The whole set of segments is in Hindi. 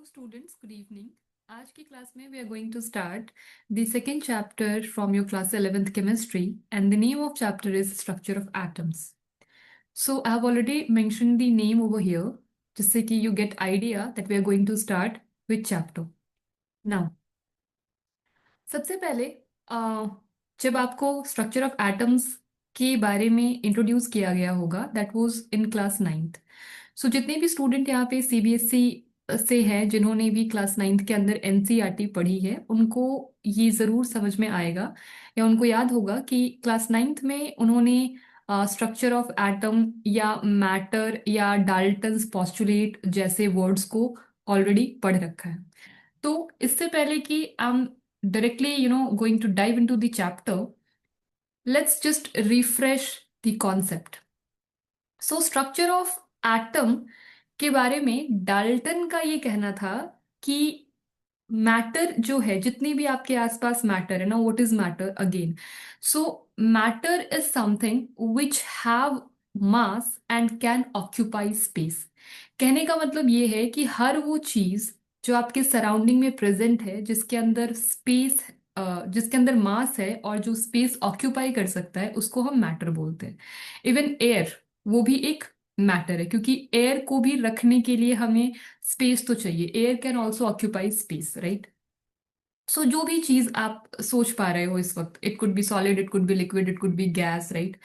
students, good evening. आज की क्लास में we are going to start the second chapter from your class 11th chemistry, and the name of chapter is structure of atoms. So I have already mentioned the name over here जिससे कि you get idea that we are going to start with chapter. Now, सबसे पहले जब आपको स्ट्रक्चर ऑफ एटम्स के बारे में इंट्रोड्यूस किया गया होगा that was in class 9th. सो जितने भी स्टूडेंट यहाँ पे सीबीएसई से हैं जिन्होंने भी क्लास 9th के अंदर एनसीईआरटी पढ़ी है उनको ये ज़रूर समझ में आएगा या उनको याद होगा कि क्लास 9th में उन्होंने स्ट्रक्चर ऑफ एटम या मैटर या डाल्टन्स पॉस्टुलेट जैसे वर्ड्स को ऑलरेडी पढ़ रखा है. तो इससे पहले कि हम directly going to dive into the chapter, let's just refresh the concept. So structure of atom के बारे में डाल्टन का ये कहना था कि मैटर जो है जितनी भी आपके आसपास मैटर है ना, what is matter again. So matter is something which have mass and can occupy space. कहने का मतलब ये है कि हर वो चीज जो आपके सराउंडिंग में प्रेजेंट है जिसके अंदर स्पेस, जिसके अंदर मास है और जो स्पेस ऑक्यूपाई कर सकता है उसको हम मैटर बोलते हैं. इवन एयर वो भी एक मैटर है क्योंकि एयर को भी रखने के लिए हमें स्पेस तो चाहिए. Air can also occupy space, right. So जो भी चीज आप सोच पा रहे हो इस वक्त, it could be solid, it could be liquid, it could be gas, right.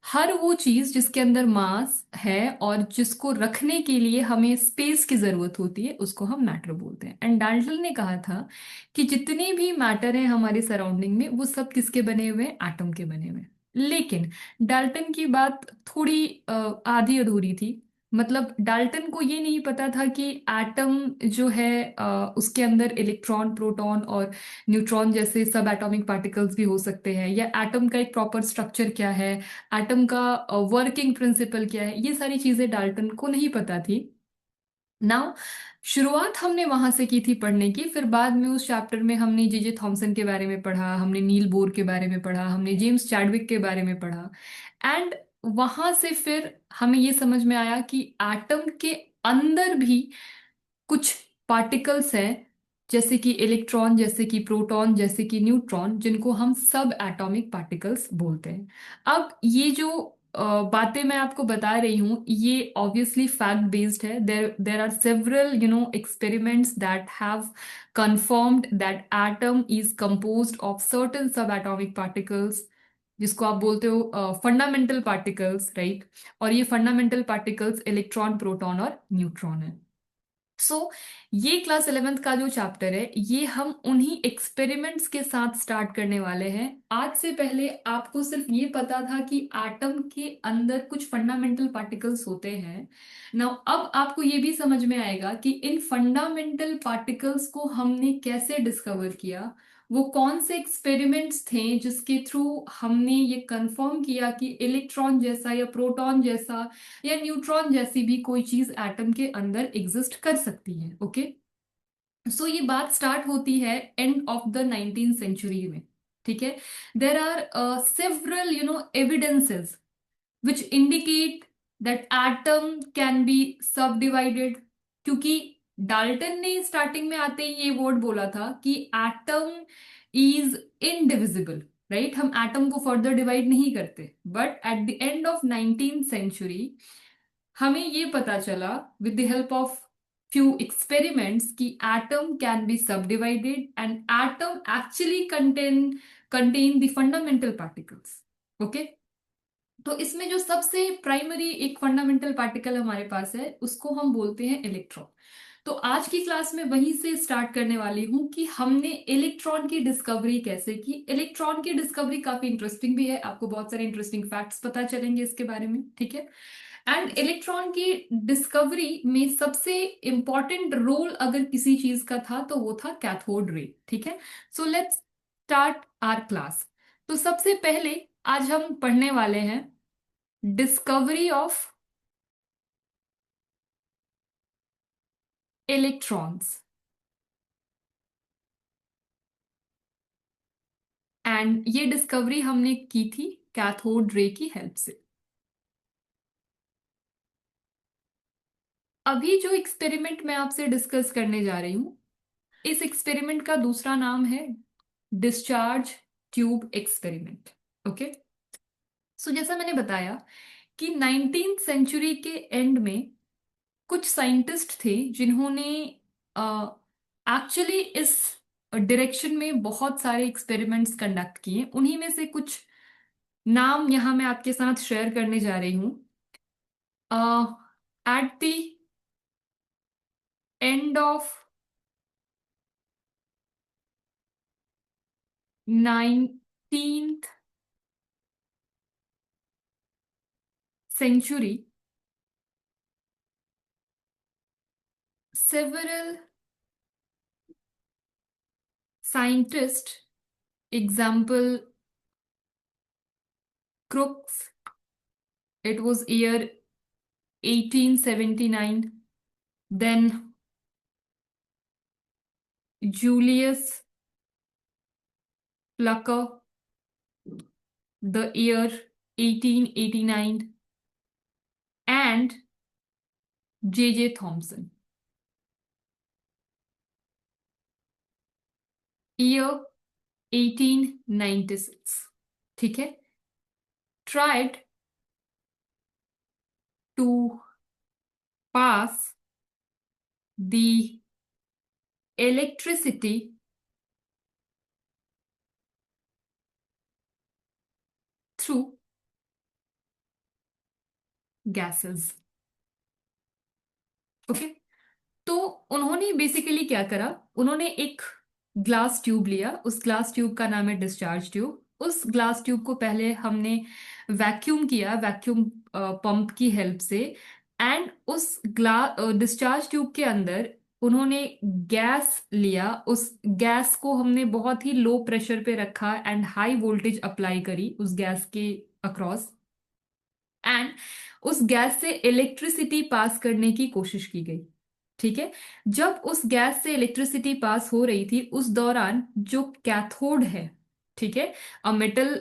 हर वो चीज जिसके अंदर मास है और जिसको रखने के लिए हमें स्पेस की जरूरत होती है उसको हम मैटर बोलते हैं. एंड डाल्टन ने कहा था कि जितने भी मैटर हैं हमारे सराउंडिंग में वो सब किसके बने हुए हैं, एटम के बने हुए हैं. लेकिन डाल्टन की बात थोड़ी आधी अधूरी थी. मतलब डाल्टन को ये नहीं पता था कि एटम जो है उसके अंदर इलेक्ट्रॉन, प्रोटॉन और न्यूट्रॉन जैसे सब एटॉमिक पार्टिकल्स भी हो सकते हैं, या एटम का एक प्रॉपर स्ट्रक्चर क्या है, एटम का वर्किंग प्रिंसिपल क्या है. ये सारी चीजें डाल्टन को नहीं पता थी. नाउ शुरुआत हमने वहां से की थी पढ़ने की, फिर बाद में उस चैप्टर में हमने जे थॉमसन के बारे में पढ़ा, हमने नील बोर के बारे में पढ़ा, हमने जेम्स चैडविक के बारे में पढ़ा. एंड वहां से फिर हमें ये समझ में आया कि एटम के अंदर भी कुछ पार्टिकल्स हैं जैसे कि इलेक्ट्रॉन, जैसे कि प्रोटॉन, जैसे कि न्यूट्रॉन, जिनको हम सब एटॉमिक पार्टिकल्स बोलते हैं. अब ये जो बातें मैं आपको बता रही हूँ ये ऑब्वियसली फैक्ट बेस्ड है. There there are several experiments that have confirmed that atom is composed of certain subatomic particles जिसको आप बोलते हो फंडामेंटल पार्टिकल्स, राइट. और ये फंडामेंटल पार्टिकल्स इलेक्ट्रॉन, प्रोटॉन और न्यूट्रॉन है. सो ये क्लास 11th का जो चैप्टर है ये हम उन्हीं एक्सपेरिमेंट्स के साथ स्टार्ट करने वाले हैं. आज से पहले आपको सिर्फ ये पता था कि एटम के अंदर कुछ फंडामेंटल पार्टिकल्स होते हैं. नाउ अब आपको ये भी समझ में आएगा कि इन फंडामेंटल पार्टिकल्स को हमने कैसे डिस्कवर किया, वो कौन से एक्सपेरिमेंट्स थे जिसके थ्रू हमने ये कंफर्म किया कि इलेक्ट्रॉन जैसा या प्रोटॉन जैसा या न्यूट्रॉन जैसी भी कोई चीज एटम के अंदर एग्जिस्ट कर सकती है. ओके. सो ये बात स्टार्ट होती है end of the 19th century में. ठीक है. There are several evidences which indicate that atom can be subdivided. क्योंकि डाल्टन ने स्टार्टिंग में आते ही ये वर्ड बोला था कि एटम इज इनडिविजिबल, राइट. हम एटम को फर्दर डिवाइड नहीं करते. But at the end of 19th century हमें ये पता चला with the help of few experiments कि atom can be subdivided and atom actually contain the fundamental particles. Okay. तो इसमें जो सबसे प्राइमरी एक फंडामेंटल पार्टिकल हमारे पास है उसको हम बोलते हैं इलेक्ट्रॉन. तो आज की क्लास में वहीं से स्टार्ट करने वाली हूं कि हमने इलेक्ट्रॉन की डिस्कवरी कैसे की. इलेक्ट्रॉन की डिस्कवरी काफी इंटरेस्टिंग भी है, आपको बहुत सारे इंटरेस्टिंग फैक्ट्स पता चलेंगे इसके बारे में. ठीक है. एंड इलेक्ट्रॉन की डिस्कवरी में सबसे इंपॉर्टेंट रोल अगर किसी चीज का था तो वो था कैथोड रे. ठीक है. So let's start our class. तो सबसे पहले आज हम पढ़ने वाले हैं डिस्कवरी ऑफ इलेक्ट्रॉन्स. एंड ये डिस्कवरी हमने की थी कैथोड रे की हेल्प से. अभी जो एक्सपेरिमेंट मैं आपसे डिस्कस करने जा रही हूँ, इस एक्सपेरिमेंट का दूसरा नाम है डिस्चार्ज ट्यूब एक्सपेरिमेंट। ओके। सो जैसा मैंने बताया कि 19th सेंचुरी के एंड में कुछ साइंटिस्ट थे जिन्होंने एक्चुअली इस डायरेक्शन में बहुत सारे एक्सपेरिमेंट्स कंडक्ट किए। उन्हीं में से कुछ नाम यहाँ मैं आपके साथ शेयर करने जा रही हूँ। Eight the end of 19th century, several scientists, example Crookes, it was year 1879, then Julius Plucker, the year 1889, and J. Thomson, year 1896. ठीक है। tried to pass the electricity through gases. Okay. तो उन्होंने बेसिकली क्या करा, उन्होंने एक ग्लास ट्यूब लिया, उस ग्लास ट्यूब का नाम है डिस्चार्ज ट्यूब। उस ग्लास ट्यूब को पहले हमने वैक्यूम किया, वैक्यूम पंप की हेल्प से। एंड उस डिस्चार्ज ट्यूब के अंदर उन्होंने गैस लिया, उस गैस को हमने बहुत ही लो प्रेशर पे रखा एंड हाई वोल्टेज अप्लाई करी उस गैस के अक्रॉस। एंड उस गैस से इलेक्ट्रिसिटी पास करने की कोशिश की गई। ठीक है। जब उस गैस से इलेक्ट्रिसिटी पास हो रही थी उस दौरान जो कैथोड है, ठीक है, अ मेटल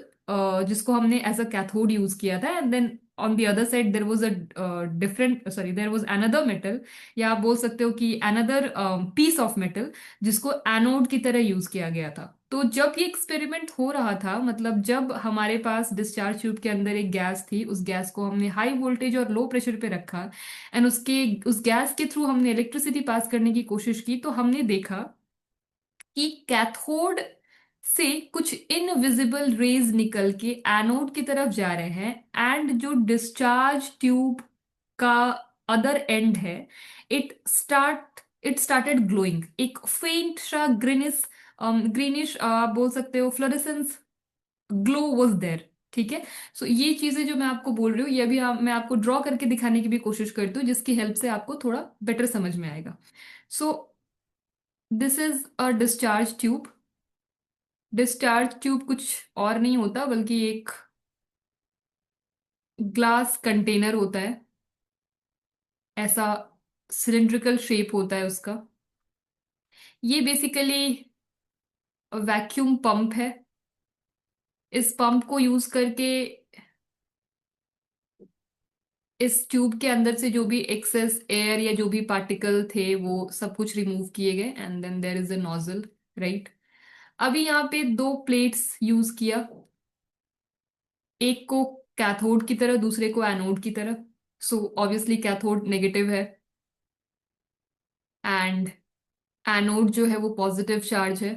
जिसको हमने एज अ कैथोड यूज किया था, and then on the other side there was a different sorry there was another metal, या आप बोल सकते हो कि अनदर पीस ऑफ मेटल जिसको एनोड की तरह यूज किया गया था। तो जब ये एक्सपेरिमेंट हो रहा था, मतलब जब हमारे पास डिस्चार्ज ट्यूब के अंदर एक गैस थी, उस गैस को हमने हाई वोल्टेज और लो प्रेशर पे रखा एंड उस गैस के थ्रू हमने इलेक्ट्रिसिटी पास करने की कोशिश की, तो हमने देखा कि कैथोड से कुछ इनविजिबल रेज निकल के एनोड की तरफ जा रहे हैं, एंड जो डिस्चार्ज ट्यूब का अदर एंड है, इट स्टार्टेड ग्लोइंग। एक फेंट सा ग्रीनिश आप बोल सकते हो फ्लोरेसेंस ग्लो वॉज देयर। ठीक है। सो ये चीजें जो मैं आपको बोल रही हूँ, ये भी मैं आपको ड्रॉ करके दिखाने की भी कोशिश करती हूँ, जिसकी हेल्प से आपको थोड़ा बेटर समझ में आएगा। So this is a discharge tube. Discharge tube कुछ और नहीं होता बल्कि एक ग्लास कंटेनर होता है, ऐसा सिलिंड्रिकल शेप होता है उसका। ये बेसिकली वैक्यूम पंप है। इस पंप को यूज करके इस ट्यूब के अंदर से जो भी एक्सेस एयर या जो भी पार्टिकल थे वो सब कुछ रिमूव किए गए, and then there is a nozzle, right. अभी यहाँ पे दो प्लेट्स यूज किया, एक को कैथोड की तरह, दूसरे को एनोड की तरह। सो ऑब्वियसली कैथोड नेगेटिव है एंड एनोड जो है वो पॉजिटिव चार्ज है।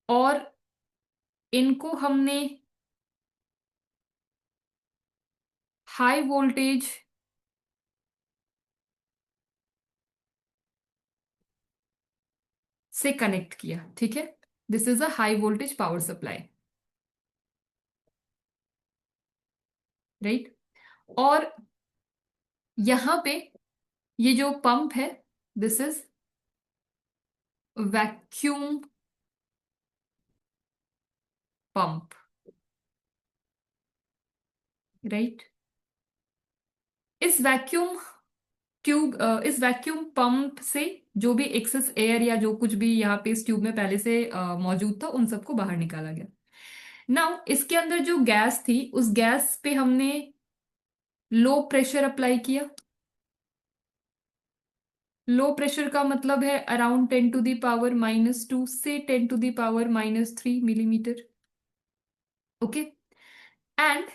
और इनको हमने हाई वोल्टेज से कनेक्ट किया। ठीक है। This is a high voltage power supply, right. और यहां पे ये जो पंप है, this is vacuum pump, right. इस वैक्यूम इस वैक्यूम पंप से जो भी एक्सेस एयर या जो कुछ भी यहाँ पे इस ट्यूब में पहले से मौजूद था उन सबको बाहर निकाला गया। नाउ इसके अंदर जो गैस थी, उस गैस पे हमने लो प्रेशर अप्लाई किया, लो प्रेशर का मतलब है अराउंड 10⁻⁻² से 10⁻⁻³ ओके। एंड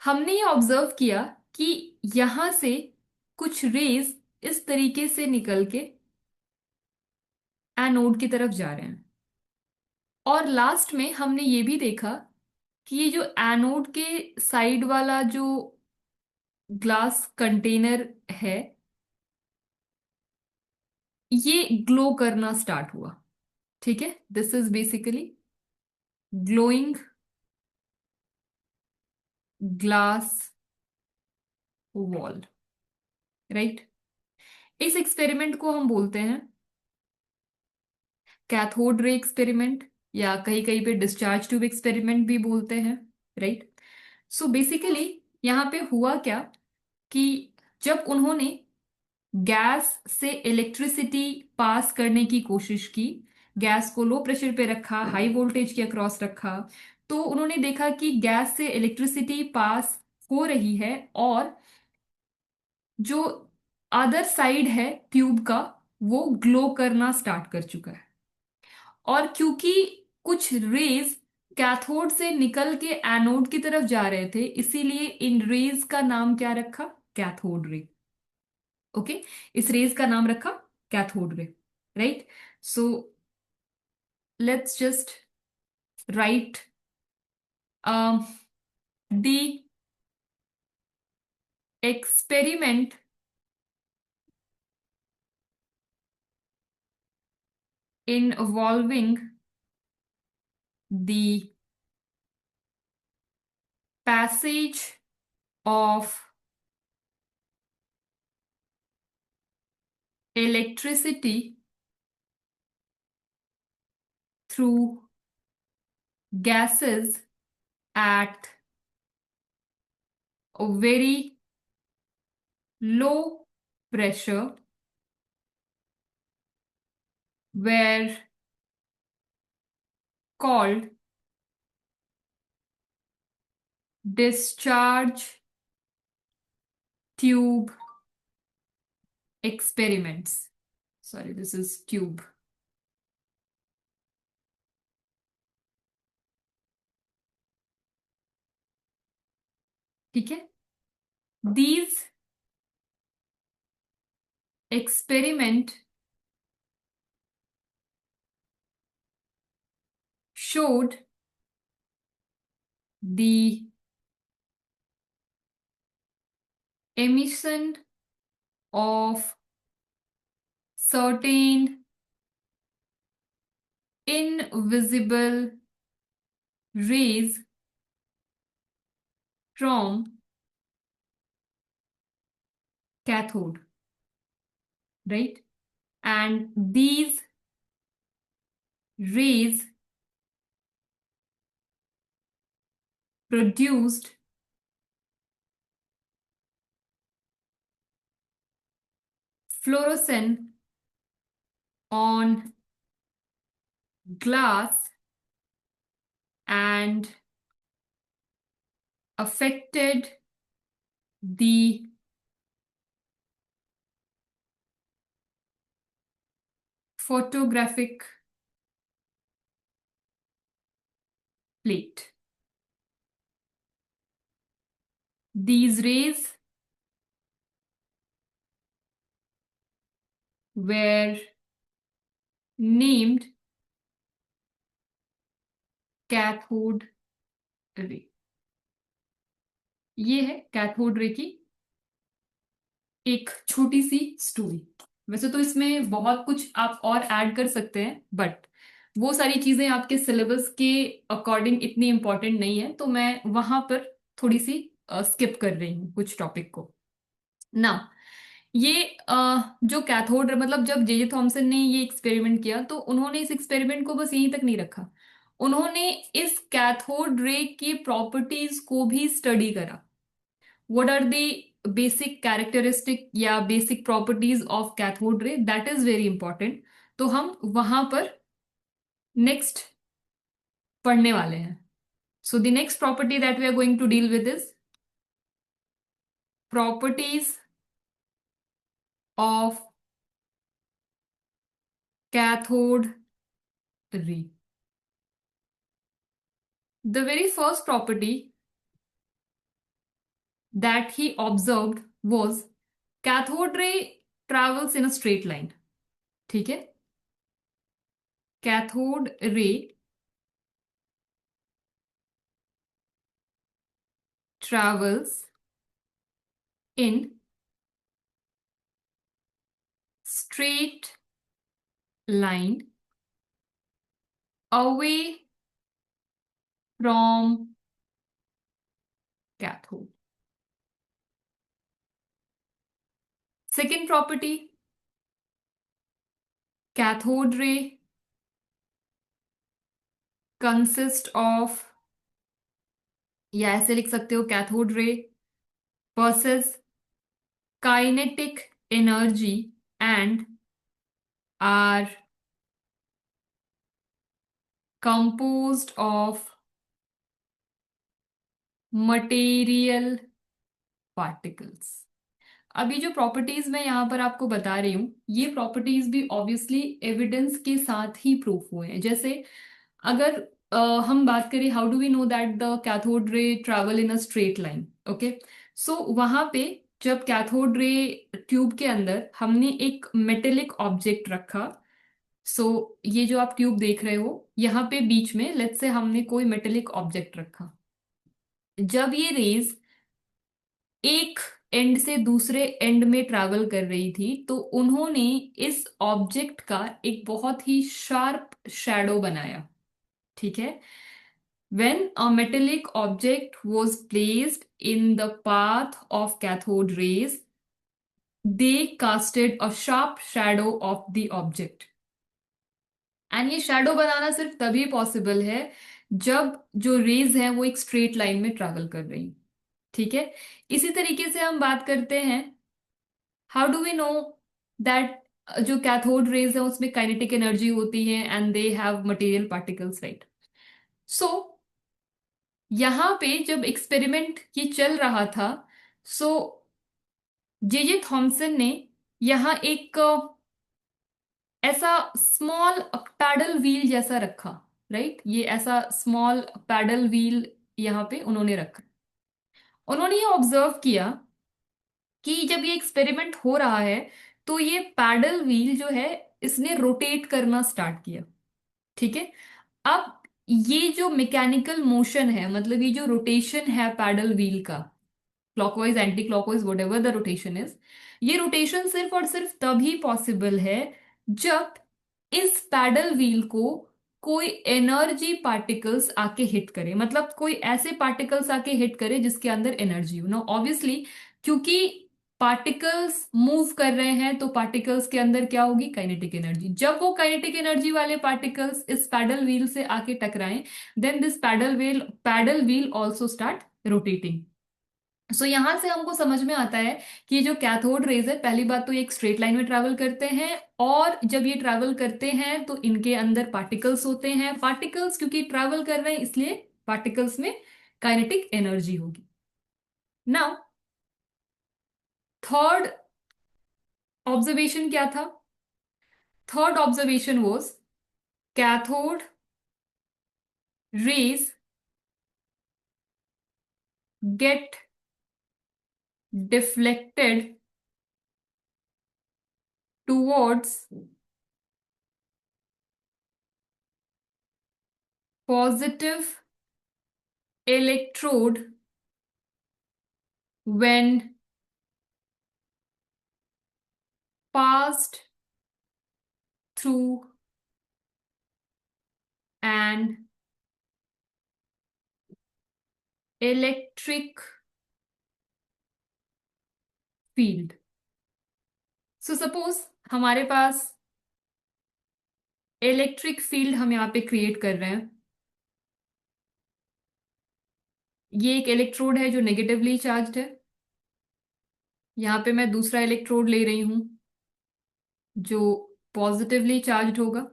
हमने ये ऑब्जर्व किया कि यहां से कुछ रेज इस तरीके से निकल के एनोड की तरफ जा रहे हैं। और लास्ट में हमने ये भी देखा कि ये जो एनोड के साइड वाला जो ग्लास कंटेनर है ये ग्लो करना स्टार्ट हुआ। ठीक है, this is basically glowing glass wall, right. इस एक्सपेरिमेंट को हम बोलते हैं कैथोड रे एक्सपेरिमेंट, या कहीं कहीं पे डिस्चार्ज ट्यूब एक्सपेरिमेंट भी बोलते हैं, राइट। सो बेसिकली यहाँ पे हुआ क्या कि जब उन्होंने गैस से इलेक्ट्रिसिटी पास करने की कोशिश की, गैस को लो प्रेशर पे रखा, हाई वोल्टेज के अक्रॉस रखा, तो उन्होंने देखा कि गैस से इलेक्ट्रिसिटी पास हो रही है और जो अदर साइड है ट्यूब का वो ग्लो करना स्टार्ट कर चुका है। और क्योंकि कुछ रेज कैथोड से निकल के एनोड की तरफ जा रहे थे, इसीलिए इन रेज का नाम क्या रखा? Cathode ray. ओके, इस रेज का नाम रखा cathode ray, right. So let's just right the experiment involving the passage of electricity through gases at a very low pressure were called discharge tube experiments. Sorry, this is tube. ठीक है, these experiment showed the emission of certain invisible rays from cathode, right? And these rays produced fluorescence on glass and affected the photographic plate. These rays were named cathode ray. ये है कैथोड रे की एक छोटी सी स्टोरी। वैसे तो इसमें बहुत कुछ आप और ऐड कर सकते हैं, बट वो सारी चीजें आपके सिलेबस के अकॉर्डिंग इतनी इंपॉर्टेंट नहीं है, तो मैं वहां पर थोड़ी सी स्किप कर रही हूँ कुछ टॉपिक को ना। ये जो कैथोड मतलब जब जे जे थॉमसन ने ये एक्सपेरिमेंट किया तो उन्होंने इस एक्सपेरिमेंट को बस यहीं तक नहीं रखा, उन्होंने इस कैथोड रे की प्रॉपर्टीज को भी स्टडी करा। What are the basic characteristic या basic properties of cathode ray, that is very important. तो हम वहां पर नेक्स्ट पढ़ने वाले हैं। So the next property that we are going to deal with is properties of cathode ray. The very first property that he observed was cathode ray travels in a straight line. ठीक है, cathode ray travels in straight line away from cathode. Second property, cathode ray consist of, या ऐसे लिख सकते हो, cathode ray possess kinetic energy and are composed of material particles. अब ये जो प्रॉपर्टीज मैं यहाँ पर आपको बता रही हूँ, ये प्रॉपर्टीज भी ऑब्वियसली एविडेंस के साथ ही प्रूफ हुए हैं. जैसे अगर हम बात करें, how do we know that the cathode ray travel in a straight line. Okay, so वहां पे जब कैथोड रे ट्यूब के अंदर हमने एक मेटेलिक ऑब्जेक्ट रखा, सो ये जो आप ट्यूब देख रहे हो, यहाँ पे बीच में लेट्स से हमने कोई मेटेलिक ऑब्जेक्ट रखा. जब ये रेज एक एंड से दूसरे एंड में ट्रैवल कर रही थी, तो उन्होंने इस ऑब्जेक्ट का एक बहुत ही शार्प शैडो बनाया. ठीक है, when a metallic object was placed in the path of cathode rays, they casted a sharp shadow of the object. And ये शैडो बनाना सिर्फ तभी पॉसिबल है जब जो रेज है वो एक स्ट्रेट लाइन में ट्रैवल कर रही. ठीक है, इसी तरीके से हम बात करते हैं, how do we know that जो कैथोड रेज है उसमें काइनेटिक एनर्जी होती है and they have material particles, right. So यहां पे जब एक्सपेरिमेंट ये चल रहा था, सो जे जे थॉमसन ने यहां एक ऐसा स्मॉल पैडल व्हील जैसा रखा, राइट. ये ऐसा स्मॉल पैडल व्हील यहाँ पे उन्होंने रखा. उन्होंने ये ऑब्जर्व किया कि जब ये एक्सपेरिमेंट हो रहा है, तो ये पैडल व्हील जो है इसने रोटेट करना स्टार्ट किया. ठीक है, अब ये जो मैकेनिकल मोशन है, मतलब ये जो रोटेशन है पैडल व्हील का, clockwise anti clockwise what ever the rotation is, ये रोटेशन सिर्फ और सिर्फ तभी पॉसिबल है जब इस पैडल व्हील को कोई एनर्जी पार्टिकल्स आके हिट करे, मतलब कोई ऐसे पार्टिकल्स आके हिट करे जिसके अंदर एनर्जी हो ना. ऑब्वियसली क्योंकि पार्टिकल्स मूव कर रहे हैं, तो पार्टिकल्स के अंदर क्या होगी, काइनेटिक एनर्जी. जब वो काइनेटिक एनर्जी वाले पार्टिकल्स इस पैडल व्हील से आके टकराएं, then this paddle wheel also start rotating. So यहां से हमको समझ में आता है कि ये जो कैथोड रेज है, पहली बात तो ये एक स्ट्रेट लाइन में ट्रैवल करते हैं, और जब ये ट्रैवल करते हैं तो इनके अंदर पार्टिकल्स होते हैं. पार्टिकल्स क्योंकि ट्रैवल कर रहे हैं, इसलिए पार्टिकल्स में काइनेटिक एनर्जी होगी. नाउ थर्ड ऑब्जर्वेशन क्या था? Third observation was cathode rays get deflected towards positive electrode when passed through an electric field. So suppose हमारे पास इलेक्ट्रिक फील्ड हम यहाँ पे क्रिएट कर रहे हैं. ये एक इलेक्ट्रोड है जो नेगेटिवली चार्ज्ड है. यहाँ पे मैं दूसरा इलेक्ट्रोड ले रही हूं जो पॉजिटिवली चार्ज्ड होगा.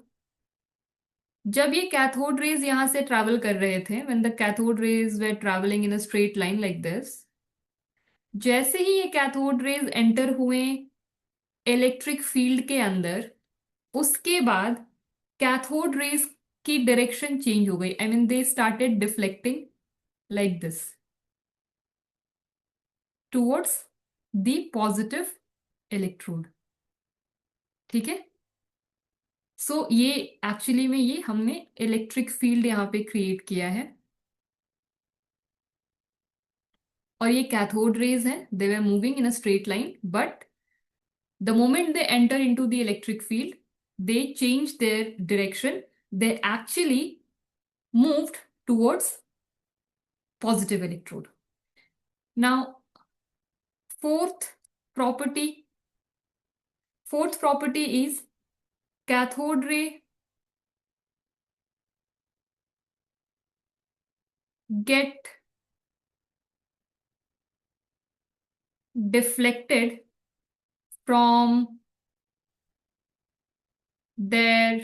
जब ये कैथोड रेज यहां से ट्रैवल कर रहे थे, when the cathode rays way travelling in a straight line like this, जैसे ही ये कैथोड रेज एंटर हुए इलेक्ट्रिक फील्ड के अंदर, उसके बाद कैथोड रेज की डायरेक्शन चेंज हो गई, I mean they started deflecting like this towards the positive electrode. ठीक है। सो ये एक्चुअली में ये हमने इलेक्ट्रिक फील्ड यहाँ पे क्रिएट किया है, और ये कैथोड रेज है, they were moving in a straight line, but the moment they enter into the electric field, they change their direction. They actually moved towards positive electrode. Now, fourth property, fourth property is cathode ray get deflected from their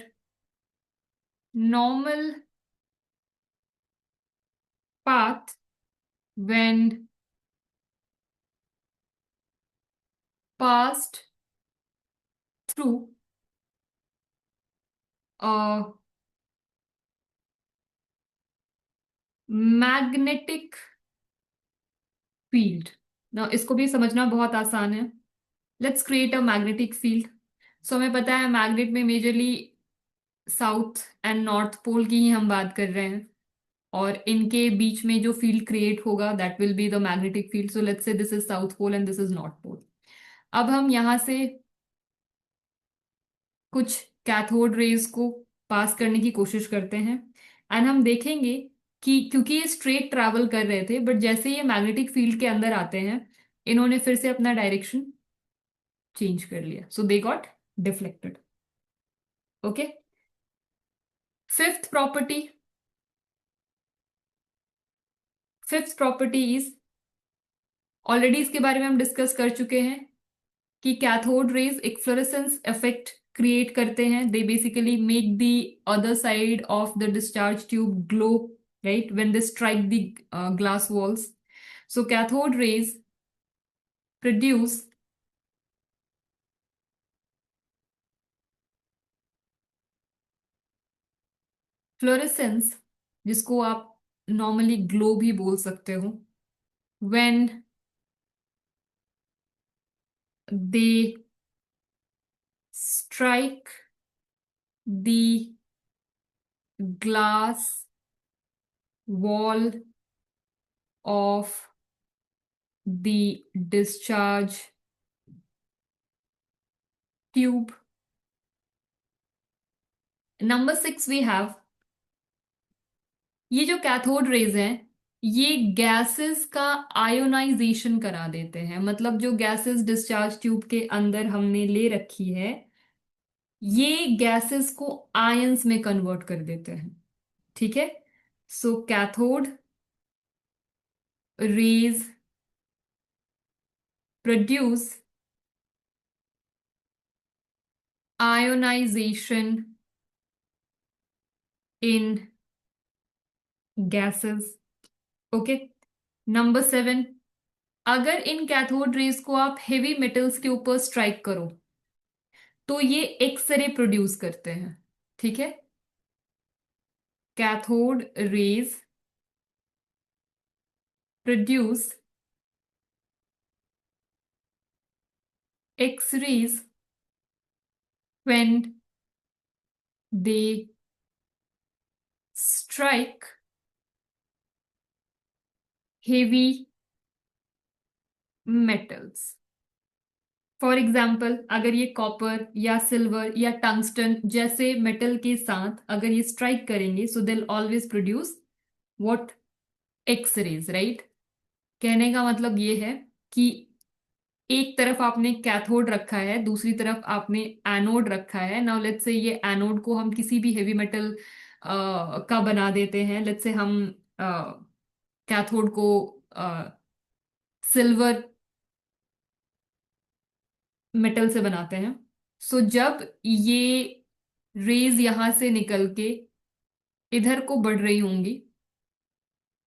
normal path when passed through a magnetic field. Now, इसको भी समझना बहुत आसान है. Let's create a magnetic field. So हमें पता है मैग्नेट में majorly south and north pole की ही हम बात कर रहे हैं, और इनके बीच में जो फील्ड क्रिएट होगा that will be the magnetic field. So let's say this is south pole and this is north pole. अब हम यहाँ से कुछ कैथोड रेज को पास करने की कोशिश करते हैं, एंड हम देखेंगे कि क्योंकि ये स्ट्रेट ट्रैवल कर रहे थे, बट जैसे ये मैग्नेटिक फील्ड के अंदर आते हैं, इन्होंने फिर से अपना डायरेक्शन चेंज कर लिया, so they got deflected. Okay. Fifth property, fifth property is, already इसके बारे में हम डिस्कस कर चुके हैं कि कैथोड रेज एक फ्लोरेसेंस इफेक्ट क्रिएट करते हैं. They basically make the other side of the discharge tube glow, right, when they strike the glass walls. So cathode rays produce fluorescence, जिसको आप नॉर्मली ग्लो भी बोल सकते हो, when they strike the glass wall of the discharge tube. Number 6 we have, ये जो कैथोड रेज हैं, ये गैसेस का आयोनाइजेशन करा देते हैं. मतलब जो गैसेस डिस्चार्ज ट्यूब के अंदर हमने ले रखी है, ये गैसेस को आयंस में कन्वर्ट कर देते हैं. ठीक है. सो कैथोड रेज प्रोड्यूस आयोनाइजेशन इन गैसेस. ओके. नंबर 7, अगर इन कैथोड रेज को आप हेवी मेटल्स के ऊपर स्ट्राइक करो तो ये एक्सरे प्रोड्यूस करते हैं. ठीक है. Cathode rays produce X-rays when they strike heavy metals. For example, अगर ये कॉपर या सिल्वर या टंगस्टन जैसे मेटल के साथ अगर ये स्ट्राइक करेंगे, so they always produce what, X rays, right. कहने का मतलब ये है कि एक तरफ आपने कैथोड रखा है, दूसरी तरफ आपने एनोड रखा है. नाउ लेट्स से ये एनोड को हम किसी भी हेवी मेटल का बना देते हैं. लेट्स से हम कैथोड को सिल्वर मेटल से बनाते हैं. सो जब ये रेज यहां से निकल के इधर को बढ़ रही होंगी,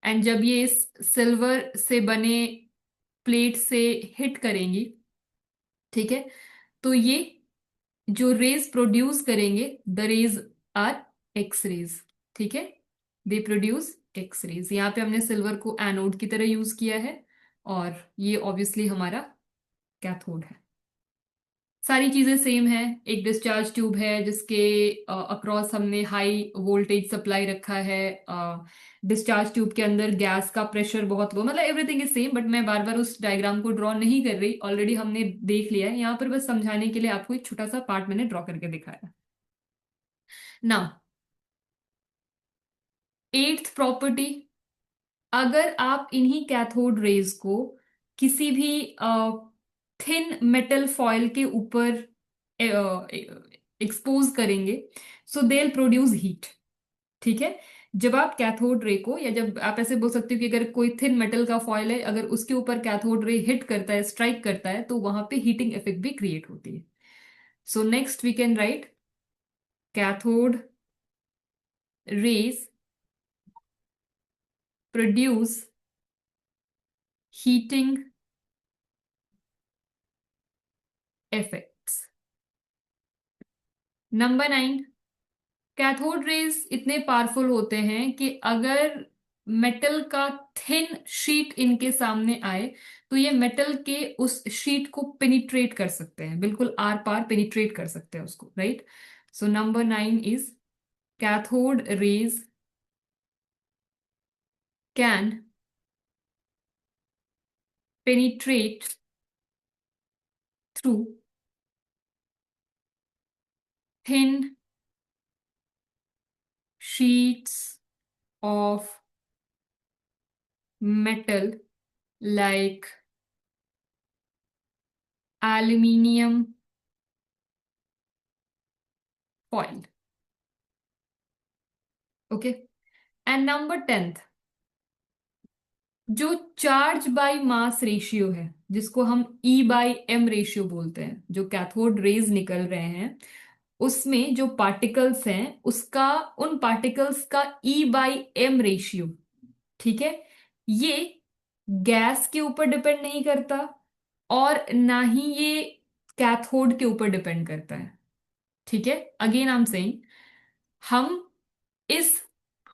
एंड जब ये इस सिल्वर से बने प्लेट से हिट करेंगी, ठीक है, तो ये जो रेज प्रोड्यूस करेंगे the rays are X rays. ठीक है, दे प्रोड्यूस एक्स रेज। यहाँ पे हमने सिल्वर को एनोड की तरह यूज किया है और ये ऑब्वियसली हमारा कैथोड है। सारी चीजें सेम है। एक डिस्चार्ज ट्यूब है जिसके अक्रॉस हमने हाई वोल्टेज सप्लाई रखा है। डिस्चार्ज ट्यूब के अंदर गैस का प्रेशर बहुत लो, मतलब एवरीथिंग इज सेम, बट मैं बार बार उस डायग्राम को ड्रॉ नहीं कर रही, ऑलरेडी हमने देख लिया है। यहाँ पर बस समझाने के लिए आपको एक छोटा सा पार्ट मैंने ड्रॉ करके दिखाया। नाउ एट्थ प्रॉपर्टी, अगर आप इन्हीं कैथोड रेज को किसी भी थिन मेटल फॉयल के ऊपर एक्सपोज करेंगे so they will produce heat. ठीक है, जब आप कैथोड रे को, या जब आप ऐसे बोल सकते हो कि अगर कोई थिन मेटल का फॉयल है, अगर उसके ऊपर कैथोड रे हिट करता है, स्ट्राइक करता है, तो वहां पे हीटिंग इफेक्ट भी क्रिएट होती है। So next we can write cathode rays produce heating effects. Number 9, cathode rays इतने पावरफुल होते हैं कि अगर मेटल का थिन शीट इनके सामने आए तो ये मेटल के उस शीट को पेनिट्रेट कर सकते हैं, बिल्कुल आर पार पेनिट्रेट कर सकते हैं उसको, right. So number 9 is cathode rays can penetrate through thin sheets of metal like aluminium foil. Okay. And number 10th, जो चार्ज बाय मास रेशियो है, जिसको हम ई बाई एम रेशियो बोलते हैं, जो कैथोड रेज निकल रहे हैं उसमें जो पार्टिकल्स हैं उसका, उन पार्टिकल्स का ई बाई एम रेशियो, ठीक है, ये गैस के ऊपर डिपेंड नहीं करता और ना ही ये कैथोड के ऊपर डिपेंड करता है। ठीक है, अगेन आई एम सेइंग, हम इस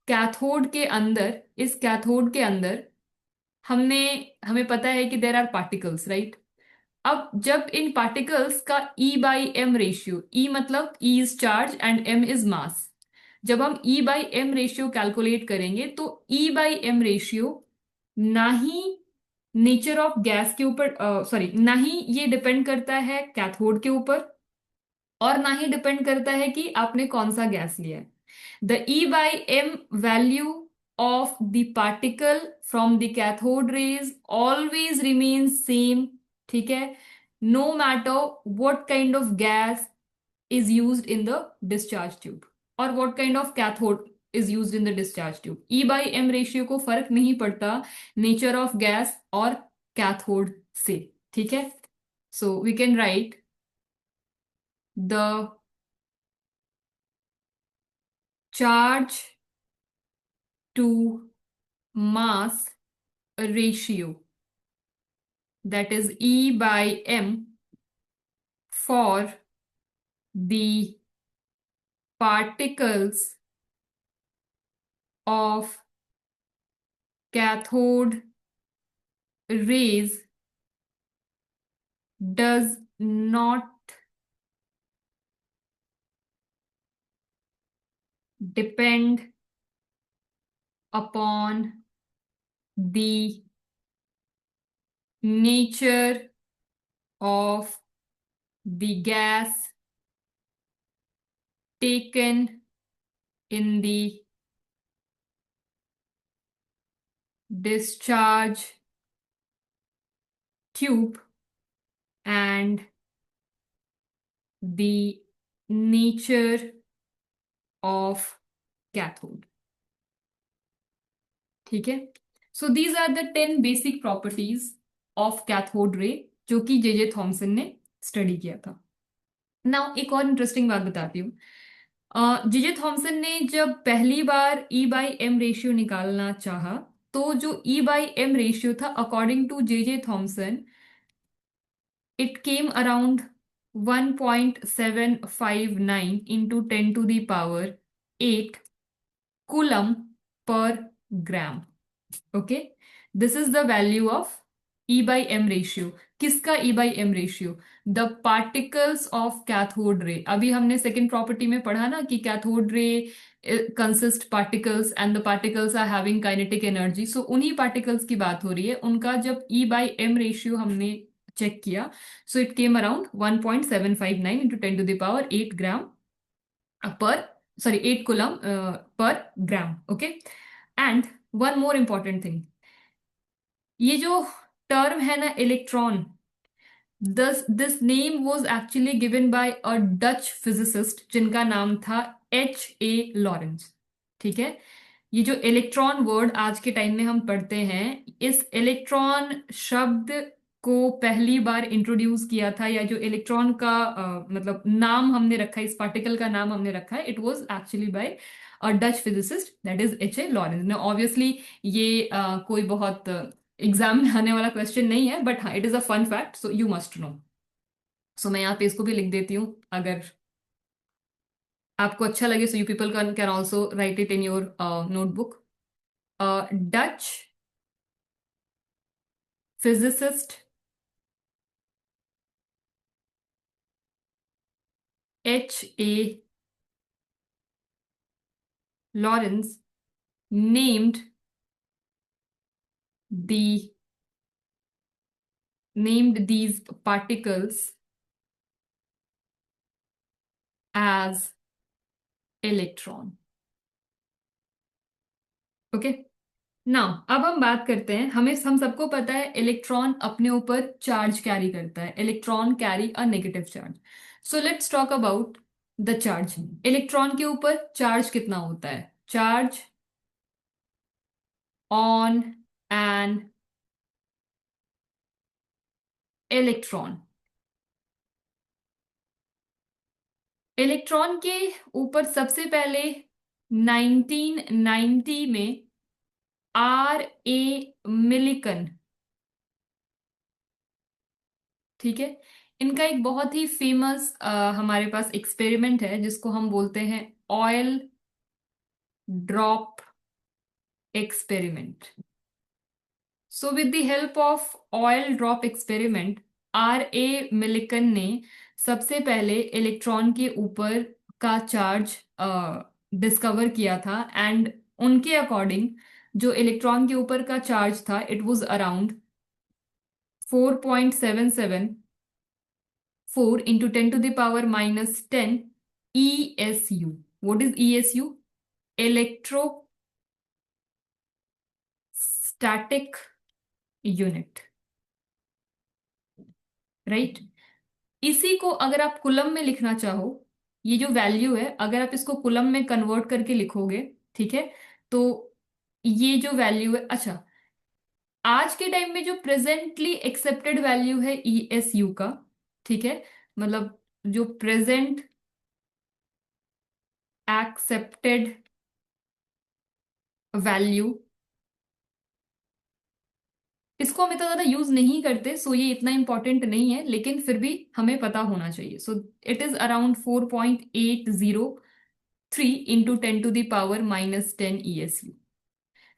कैथोड के अंदर, इस कैथोड के अंदर हमने, हमें पता है कि देर आर पार्टिकल्स, राइट। अब जब इन पार्टिकल्स का e by m ratio, e मतलब e is charge and m is mass, जब हम e by m ratio calculate करेंगे तो ई बाई एम रेशियो ना ही नेचर ऑफ गैस के ऊपर, सॉरी, ना ही ये डिपेंड करता है कैथोड के ऊपर और ना ही डिपेंड करता है कि आपने कौन सा गैस लिया है। The e by m value of the particle from the cathode rays always remains same। ठीक है, no matter what kind of gas is used in the discharge tube or what kind of cathode is used in the discharge tube, E by M ratio को फर्क नहीं पड़ता nature of gas और cathode से। ठीक है, so we can write the charge to mass ratio, that is E by M, for the particles of cathode rays does not depend upon the nature of the gas taken in the discharge tube and the nature of cathode। ठीक है, so these are the 10 basic properties of cathode ray जो कि जे थॉमसन ने स्टडी किया था। नाउ एक और इंटरेस्टिंग बात बताती हूँ। जे थॉमसन ने जब पहली बार ई बाई एम रेशियो निकालना चाहा तो जो ई बाई एम रेशियो था according to J Thomson, it came around 1.759 into 10 to the power 8 coulomb per gram. Okay, this is the value of E by M ratio. किसका E by M ratio? The particles of cathode ray. अभी हमने सेकेंड प्रॉपर्टी में पढ़ा ना कि cathode ray consist particles and the particles are having kinetic energy. So उन्हीं particles की बात हो रही है. उनका जब E by M ratio हमने चेक किया, so it came around 1.759 into 10 to the power 8 gram per, sorry, 8 coulomb per gram. Okay, and one more important thing, ये जो टर्म है ना electron, this name was actually given by a Dutch physicist जिनका नाम था H.A. लॉरेंस. ठीक है, ये जो इलेक्ट्रॉन वर्ड आज के टाइम में हम पढ़ते हैं, इस इलेक्ट्रॉन शब्द को पहली बार इंट्रोड्यूस किया था, या जो इलेक्ट्रॉन का मतलब नाम हमने रखा है, इस पार्टिकल का नाम हमने रखा है, it was actually by a Dutch physicist that is H.A. Lorentz. ना ऑब्वियसली ये कोई बहुत एग्जाम में आने वाला क्वेश्चन नहीं है, बट हाँ, it is a fun fact, so you must know. So मैं यहाँ पे इसको भी लिख देती हूँ, अगर आपको अच्छा लगे, so you people can also right it in your notebook. Dutch physicist H.A. Lawrence named the named these particles as electron. Okay, now अब हम बात करते हैं, हम सबको पता है इलेक्ट्रॉन अपने ऊपर चार्ज कैरी करता है. Electron carry a negative charge. So let's talk about the charge. Electron के ऊपर चार्ज कितना होता है? Charge on an electron. Electron के ऊपर सबसे पहले 1990 में R.A. मिलिकन, ठीक है, इनका एक बहुत ही फेमस हमारे पास एक्सपेरिमेंट है जिसको हम बोलते हैं oil drop experiment. So with the help of oil drop experiment, R.A. Millikan ने सबसे पहले इलेक्ट्रॉन के ऊपर का चार्ज डिस्कवर किया था. एंड उनके अकॉर्डिंग जो इलेक्ट्रॉन के ऊपर का चार्ज था, it was around 4.774 into 10 to the power minus 10 ESU. What is ESU? Electrostatic unit. Right, इसी को अगर आप कुलम में लिखना चाहो, ये जो वैल्यू है, अगर आप इसको कुलम में कन्वर्ट करके लिखोगे, ठीक है, तो ये जो वैल्यू है, अच्छा, आज के टाइम में जो प्रेजेंटली एक्सेप्टेड वैल्यू है ESU का, ठीक है, मतलब जो प्रेजेंट एक्सेप्टेड वैल्यू, इसको हम इतना ज्यादा यूज नहीं करते, सो ये इतना इंपॉर्टेंट नहीं है, लेकिन फिर भी हमें पता होना चाहिए. So it is around 4.803 into 10 to the power minus 10 ESU.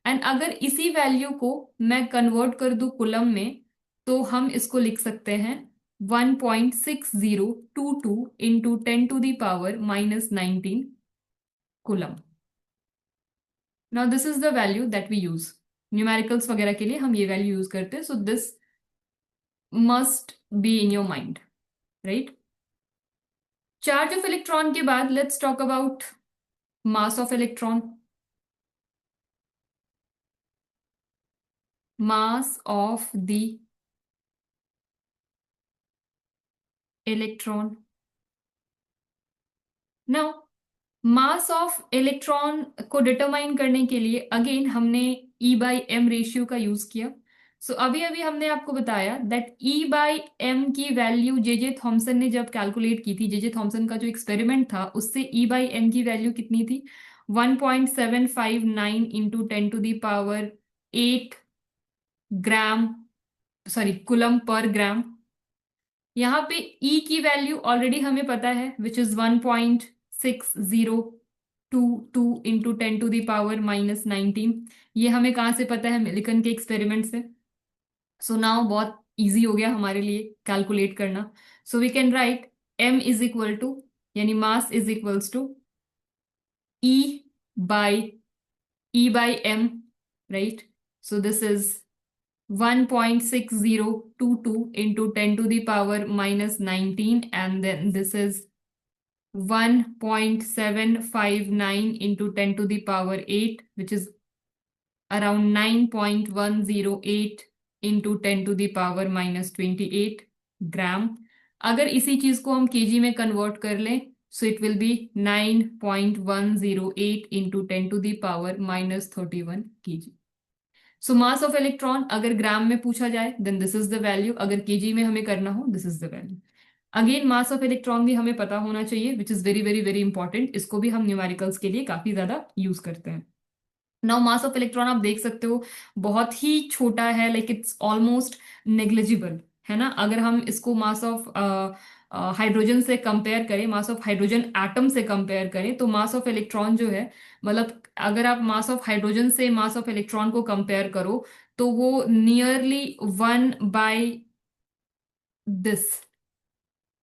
And अगर इसी वैल्यू को मैं कन्वर्ट कर दूं कुलम में, तो हम इसको लिख सकते हैं 1.6022 into 10 to the power minus 19 coulomb. Now this is the value that we use numericals वगैरह के लिए, हम ये वैल्यू यूज करते हैं. So this must be in your mind, right. Charge of electron के बाद let's talk about mass of electron. Mass of the electron. Now mass of electron को डिटरमाइन करने के लिए अगेन हमने E बाई एम रेशियो का यूज किया. सो अभी अभी हमने आपको बताया दैट E बाई एम की वैल्यू जे थॉमसन ने जब कैलकुलेट की थी, जे थॉमसन का जो एक्सपेरिमेंट था, उससे E बाई एम की वैल्यू कितनी थी? 1.759 into 10 to the power 8 gram, sorry, coulomb per gram. यहाँ पे E की वैल्यू ऑलरेडी हमें पता है, विच इज 1.6022 इंटू 10⁻⁻19। ये हमें कहाँ से पता है? मिलिकन के एक्सपेरिमेंट से। सो नाउ बहुत इजी हो गया हमारे लिए कैलकुलेट करना। So we can write m is equal to, यानी mass is equals to E by m, right? So this is 1.6022 into 10⁻⁻19, and then this is 1.759 into 10⁸, which is around 9.108 into 10⁻⁻28 ग्राम। अगर इसी चीज को हम केजी में कन्वर्ट कर लें, so it will be 9.108 into 10⁻⁻31 KG. So mass of electron अगर ग्राम में पूछा जाए then this is the value, अगर केजी में हमें करना हो this is the value. Again mass of electron भी हमें पता होना चाहिए, which is very very very important. इसको भी हम न्यूमेरिकल्स के लिए काफी ज्यादा यूज करते हैं। नाउ मास ऑफ इलेक्ट्रॉन आप देख सकते हो बहुत ही छोटा है, लाइक इट्स ऑलमोस्ट नेग्लिजिबल, है ना। अगर हम इसको मास ऑफ हाइड्रोजन से कंपेयर करें, मास ऑफ हाइड्रोजन एटम से कंपेयर करें, तो मास ऑफ इलेक्ट्रॉन जो है, मतलब अगर आप मास ऑफ हाइड्रोजन से मास ऑफ इलेक्ट्रॉन को कंपेयर करो तो वो नियरली 1/दिस।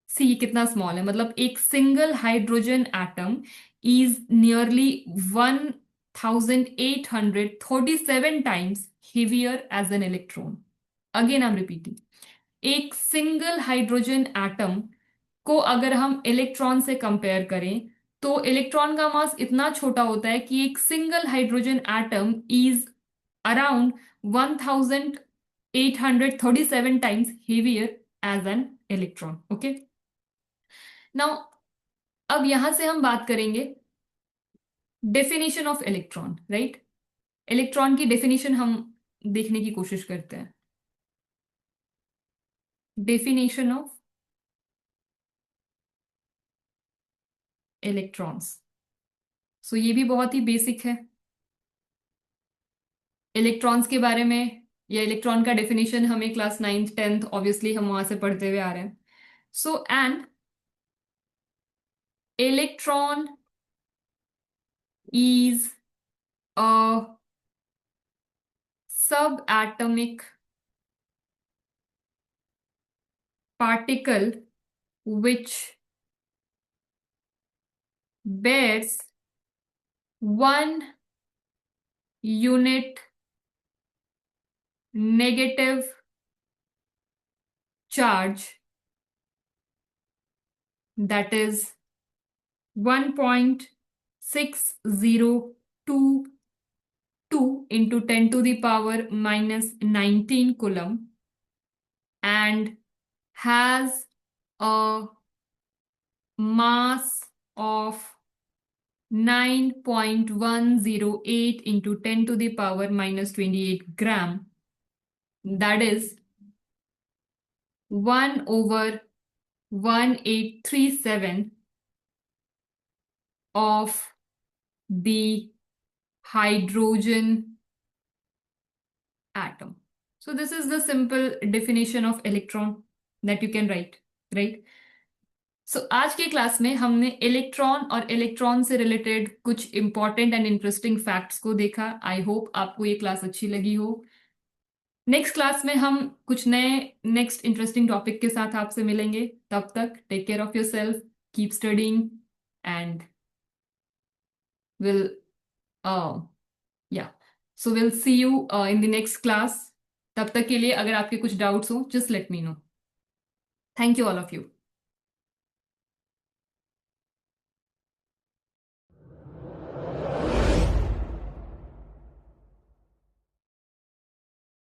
सी ये कितना स्मॉल है, मतलब एक single hydrogen atom is nearly 1837 times heavier as an electron. Again I am repeating, एक सिंगल हाइड्रोजन एटम को अगर हम इलेक्ट्रॉन से कंपेयर करें तो इलेक्ट्रॉन का मास इतना छोटा होता है कि एक single hydrogen atom is around 1837 times heavier as an electron. Okay, now अब यहां से हम बात करेंगे definition of electron, right. Electron की डेफिनेशन हम देखने की कोशिश करते हैं। डेफिनेशन ऑफ इलेक्ट्रॉन्स, सो ये भी बहुत ही बेसिक है। इलेक्ट्रॉन्स के बारे में या इलेक्ट्रॉन का डेफिनेशन हमें क्लास 9th 10th ऑब्वियसली हम वहां से पढ़ते हुए आ रहे हैं। सो एन इलेक्ट्रॉन इज अ सब atomic particle which bears one unit negative charge, that is 1.6022 into 10⁻⁻19 coulomb, and has a mass of 9.108 into 10⁻⁻28 gram, that is 1/1837 of the hydrogen atom. So this is the simple definition of electron that you can write, right? सो आज के क्लास में हमने इलेक्ट्रॉन और इलेक्ट्रॉन से रिलेटेड कुछ इंपॉर्टेंट एंड इंटरेस्टिंग फैक्ट्स को देखा। आई होप आपको ये क्लास अच्छी लगी हो। नेक्स्ट क्लास में हम कुछ नए नेक्स्ट इंटरेस्टिंग टॉपिक के साथ आपसे मिलेंगे। तब तक take care of yourself, keep studying and we'll yeah so we'll see you in the next class. तब तक के लिए अगर आपके कुछ डाउट्स हो just let me know. Thank you all of you.